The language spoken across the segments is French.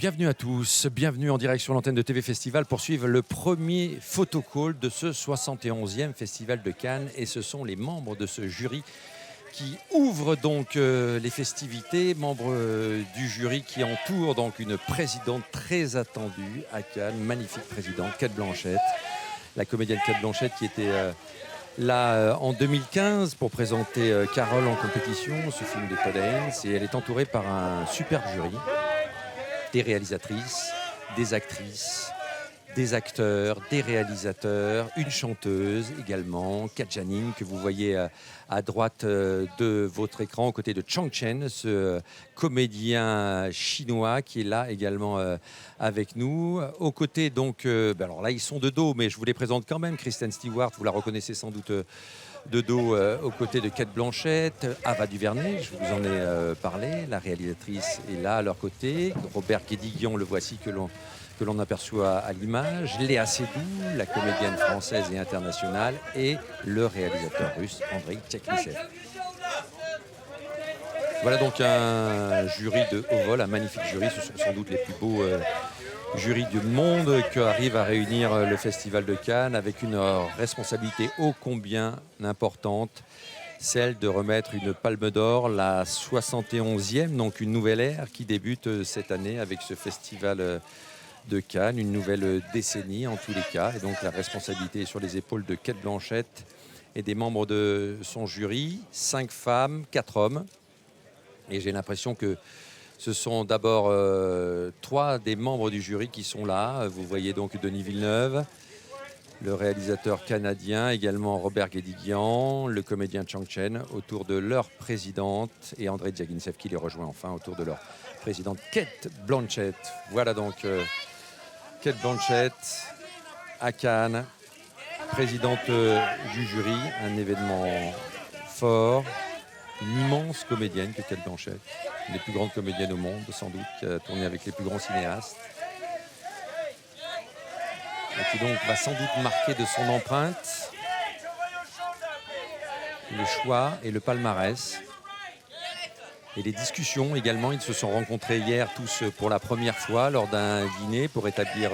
Bienvenue à tous, bienvenue en direct sur l'antenne de TV Festival pour suivre le premier photocall de ce 71e Festival de Cannes. Et ce sont les membres de ce jury qui ouvrent donc les festivités, membres du jury qui entourent donc une présidente très attendue à Cannes, magnifique présidente, Cate Blanchett, la comédienne Cate Blanchett qui était là en 2015 pour présenter Carole en compétition, ce film de Todd Haynes, et elle est entourée par un superbe jury, des réalisatrices, des actrices, des acteurs, des réalisateurs, une chanteuse également, Kat Janning, que vous voyez à droite de votre écran, aux côtés de Chang Chen, ce comédien chinois qui est là également avec nous. Aux côtés, donc, alors là, ils sont de dos, mais je vous les présente quand même. Kristen Stewart, vous la reconnaissez sans doute de dos, aux côtés de Cate Blanchett, Ava DuVernay, je vous en ai parlé, la réalisatrice est là à leur côté. Robert Guédiguian, le voici que l'on aperçoit à l'image, Léa Seydoux, la comédienne française et internationale, et le réalisateur russe Andrei Tcheklissev. Voilà donc un jury de haut vol, un magnifique jury. Ce sont sans doute les plus beaux jurys du monde qu'arrive à réunir le Festival de Cannes, avec une responsabilité ô combien importante, celle de remettre une palme d'or, la 71e, donc une nouvelle ère qui débute cette année avec ce festival de Cannes, une nouvelle décennie en tous les cas. Et donc la responsabilité est sur les épaules de Cate Blanchett et des membres de son jury, 5 femmes, 4 hommes. Et j'ai l'impression que ce sont d'abord 3 des membres du jury qui sont là. Vous voyez donc Denis Villeneuve, le réalisateur canadien, également Robert Guédiguian, le comédien Chang Chen, autour de leur présidente, et Andrei Tcheklissev qui les rejoint enfin autour de leur présidente Cate Blanchett. Voilà donc Cate Blanchett à Cannes, présidente du jury, un événement fort, une immense comédienne que Cate Blanchett, une des plus grandes comédiennes au monde sans doute, qui a tourné avec les plus grands cinéastes, et qui donc va sans doute marquer de son empreinte le choix et le palmarès. Et les discussions également, ils se sont rencontrés hier tous pour la première fois lors d'un dîner pour établir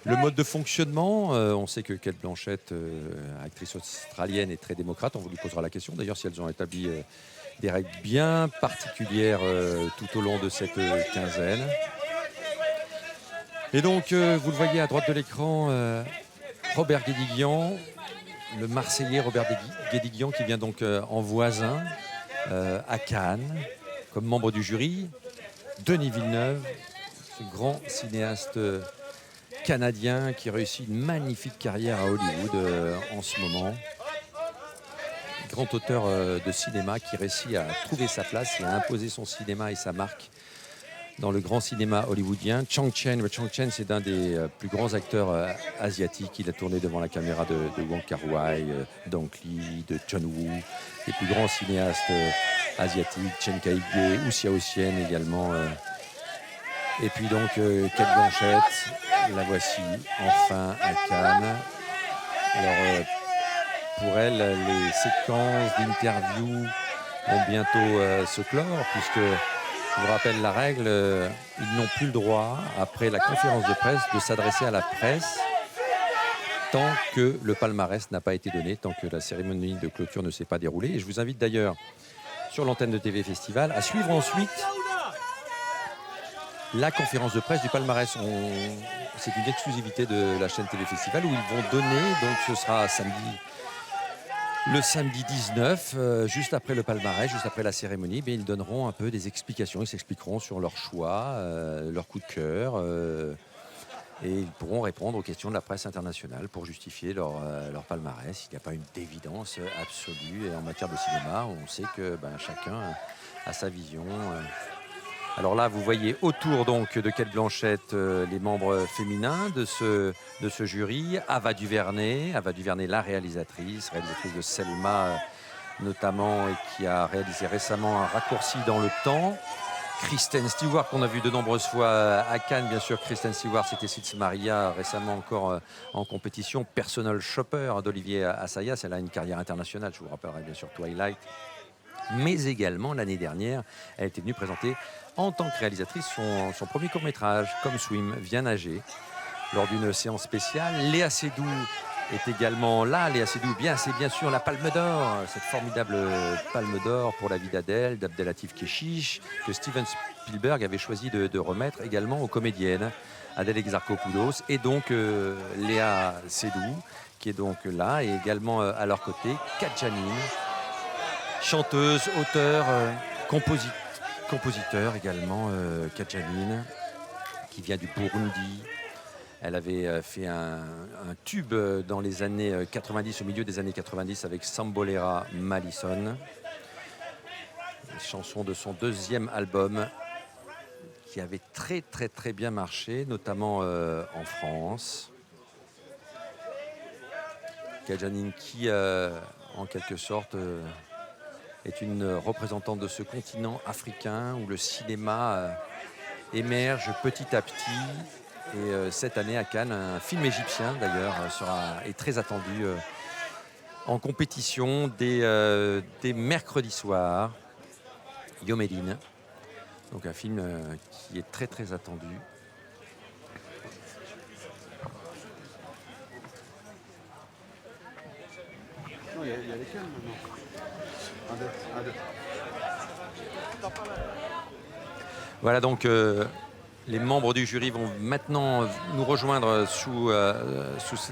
le mode de fonctionnement. On sait que Cate Blanchett, actrice australienne, est très démocrate. On vous lui posera la question d'ailleurs si elles ont établi des règles bien particulières tout au long de cette quinzaine. Et donc, vous le voyez à droite de l'écran, Robert Guédiguian, le Marseillais Robert Guédiguian qui vient donc en voisin à Cannes, comme membre du jury. Denis Villeneuve, ce grand cinéaste canadien qui réussit une magnifique carrière à Hollywood en ce moment. Grand auteur de cinéma qui réussit à trouver sa place et à imposer son cinéma et sa marque dans le grand cinéma hollywoodien. Chang Chen, c'est un des plus grands acteurs asiatiques. Il a tourné devant la caméra de Wong Kar-wai, d'Ang Lee, de John Woo, les plus grands cinéastes asiatiques, Chen Kaige, Wu Xiaoxian également. Et puis donc Cate Blanchett, la voici enfin à Cannes. Alors pour elle, les séquences d'interviews vont bientôt se clore, puisque je vous rappelle la règle, ils n'ont plus le droit, après la conférence de presse, de s'adresser à la presse tant que le palmarès n'a pas été donné, tant que la cérémonie de clôture ne s'est pas déroulée. Et je vous invite d'ailleurs, sur l'antenne de TV Festival, à suivre ensuite la conférence de presse du palmarès. C'est une exclusivité de la chaîne TV Festival où ils vont donner, donc ce sera samedi, le samedi 19, juste après le palmarès, juste après la cérémonie, ils donneront un peu des explications. Ils s'expliqueront sur leur choix, leur coup de cœur, et ils pourront répondre aux questions de la presse internationale pour justifier leur palmarès. Il n'y a pas une évidence absolue, et en matière de cinéma, on sait que chacun a sa vision. Alors là, vous voyez autour donc de Cate Blanchett les membres féminins de ce jury. Ava DuVernay, la réalisatrice de Selma notamment, et qui a réalisé récemment Un raccourci dans le temps. Kristen Stewart, qu'on a vu de nombreuses fois à Cannes, bien sûr. Kristen Stewart, c'était Sils Maria, récemment encore en compétition. Personal Shopper d'Olivier Assayas, elle a une carrière internationale, je vous rappellerai bien sûr Twilight. mais également l'année dernière, elle était venue présenter en tant que réalisatrice son premier court-métrage, Comme Swim, Viens nager, lors d'une séance spéciale. Léa Seydoux est également là. Léa Seydoux, c'est bien sûr la Palme d'Or, cette formidable Palme d'Or pour La vie d'Adèle, d'Abdelatif Kechiche, que Steven Spielberg avait choisi de remettre également aux comédiennes, Adèle Exarchopoulos, et donc Léa Seydoux, qui est donc là, et également à leur côté, Kat Janine, chanteuse, auteure, compositeur également, Kat Janine, qui vient du Burundi. Elle avait fait un tube dans les années 90, au milieu des années 90, avec Sambolera Malison. Une chanson de son deuxième album qui avait très bien marché, notamment en France. Kat Janine qui, en quelque sorte, est une représentante de ce continent africain où le cinéma émerge petit à petit. Et cette année à Cannes, un film égyptien d'ailleurs est très attendu en compétition dès mercredi soir, Yoméline. Donc un film qui est très attendu. Non, il y a les Cannes maintenant. Un, deux. Voilà donc les membres du jury vont maintenant nous rejoindre sous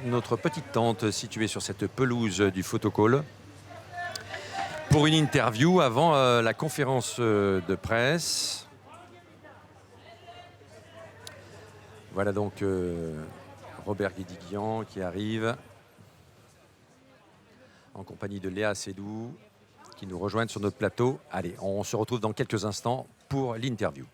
notre petite tente située sur cette pelouse du photocall pour une interview avant la conférence de presse. Voilà donc Robert Guédiguian qui arrive en compagnie de Léa Seydoux qui nous rejoignent sur notre plateau. Allez, on se retrouve dans quelques instants pour l'interview.